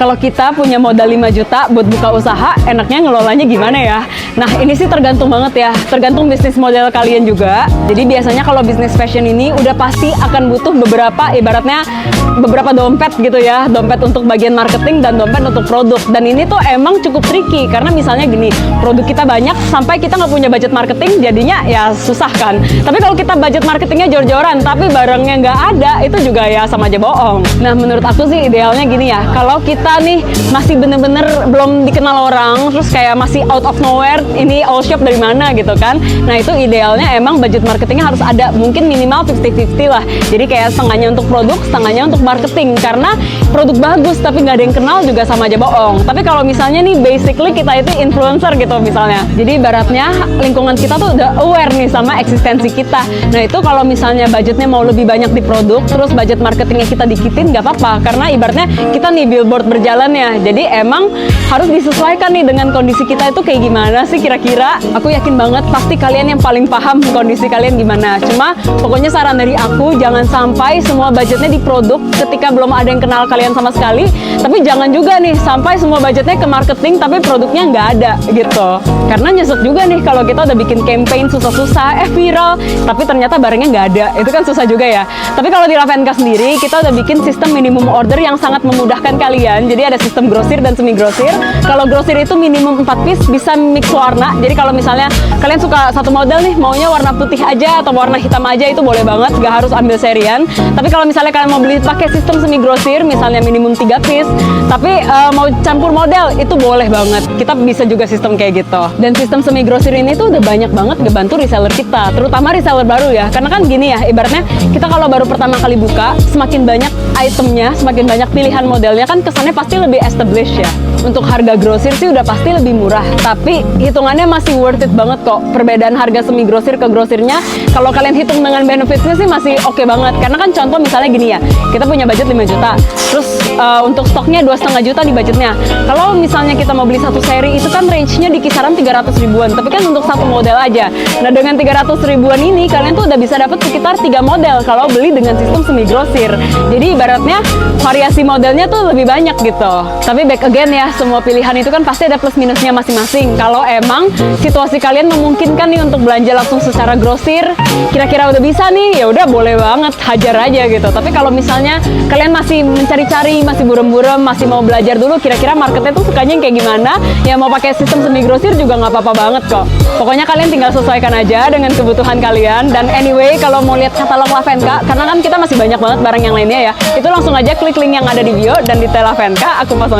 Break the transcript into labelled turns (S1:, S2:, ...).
S1: Kalau kita punya modal 5 juta buat buka usaha, enaknya ngelolanya gimana ya? Nah, ini sih tergantung banget ya, tergantung bisnis model kalian juga. Jadi biasanya kalau bisnis fashion ini udah pasti akan butuh beberapa, ibaratnya beberapa dompet gitu ya. Dompet untuk bagian marketing dan dompet untuk produk. Dan ini tuh emang cukup tricky, karena misalnya gini, produk kita banyak sampai kita nggak punya budget marketing, jadinya ya susah kan. Tapi kalau kita budget marketingnya jor-joran, tapi barangnya nggak ada, itu juga ya sama aja bohong. Nah, menurut aku sih idealnya gini ya, kalau kita nih masih bener-bener belum dikenal orang, terus kayak masih out of nowhere, ini all shop dari mana gitu kan. Nah, itu idealnya emang budget marketingnya harus ada, mungkin minimal 50-50 lah. Jadi kayak setengahnya untuk produk, setengahnya untuk marketing, karena produk bagus tapi nggak ada yang kenal juga sama aja bohong. Tapi kalau misalnya nih basically kita itu influencer gitu misalnya, jadi ibaratnya lingkungan kita tuh udah aware nih sama eksistensi kita. Nah, itu kalau misalnya budgetnya mau lebih banyak di produk, terus budget marketingnya kita dikitin, nggak apa-apa, karena ibaratnya kita nih billboard berjalan ya. Jadi emang harus disesuaikan nih dengan kondisi kita itu kayak gimana sih kira-kira. Aku yakin banget pasti kalian yang paling paham kondisi kalian gimana. Cuma pokoknya saran dari aku, jangan sampai semua budgetnya di produk ketika belum ada yang kenal kalian sama sekali. Tapi jangan juga nih sampai semua budgetnya ke marketing tapi produknya nggak ada gitu. Karena nyesek juga nih kalau kita udah bikin campaign susah-susah, viral, tapi ternyata barangnya nggak ada. Itu kan susah juga ya. Tapi kalau di Lavenka sendiri, kita udah bikin sistem minimum order yang sangat memudahkan kalian. Jadi ada sistem grosir dan semi grosir. Kalau grosir itu minimum 4 piece, bisa mix warna. Jadi kalau misalnya kalian suka satu model nih, maunya warna putih aja atau warna hitam aja, itu boleh banget, nggak harus ambil serian. Tapi kalau misalnya kalian mau beli pakai sistem semi grosir, misalnya minimum 3 piece, tapi mau campur model, itu boleh banget. Kita bisa juga sistem kayak gitu. Dan sistem semi grosir ini tuh udah banyak banget ngebantu reseller kita, terutama reseller baru ya. Karena kan gini ya, ibaratnya kita kalau baru pertama kali buka, semakin banyak itemnya, semakin banyak pilihan modelnya, kan kesannya pasti lebih established ya. Untuk harga grosir sih udah pasti lebih murah, tapi hitungannya masih worth it banget kok. Perbedaan harga semi grosir ke grosirnya, kalau kalian hitung dengan benefitsnya sih masih oke banget. Karena kan contoh misalnya gini ya, kita punya budget 5 juta, terus untuk stoknya 2,5 juta di budgetnya. Kalau misalnya kita mau beli satu seri, itu kan range-nya di kisaran 300 ribuan, tapi kan untuk satu model aja. Nah, dengan 300 ribuan ini, kalian tuh udah bisa dapat sekitar 3 model kalau beli dengan sistem semi grosir. Jadi ibaratnya variasi modelnya tuh lebih banyak gitu. Tapi back again ya, semua pilihan itu kan pasti ada plus minusnya masing-masing. Kalau emang situasi kalian memungkinkan nih untuk belanja langsung secara grosir, kira-kira udah bisa nih, ya udah boleh banget, hajar aja gitu. Tapi kalau misalnya kalian masih mencari-cari, masih buram-buram, masih mau belajar dulu kira-kira marketnya tuh sukanya yang kayak gimana, ya mau pakai sistem semi grosir juga nggak apa-apa banget kok. Pokoknya kalian tinggal sesuaikan aja dengan kebutuhan kalian. Dan anyway, kalau mau lihat katalog Lavenka, karena kan kita masih banyak banget barang yang lainnya ya, itu langsung aja klik link yang ada di bio dan detail Lavenka, aku pasang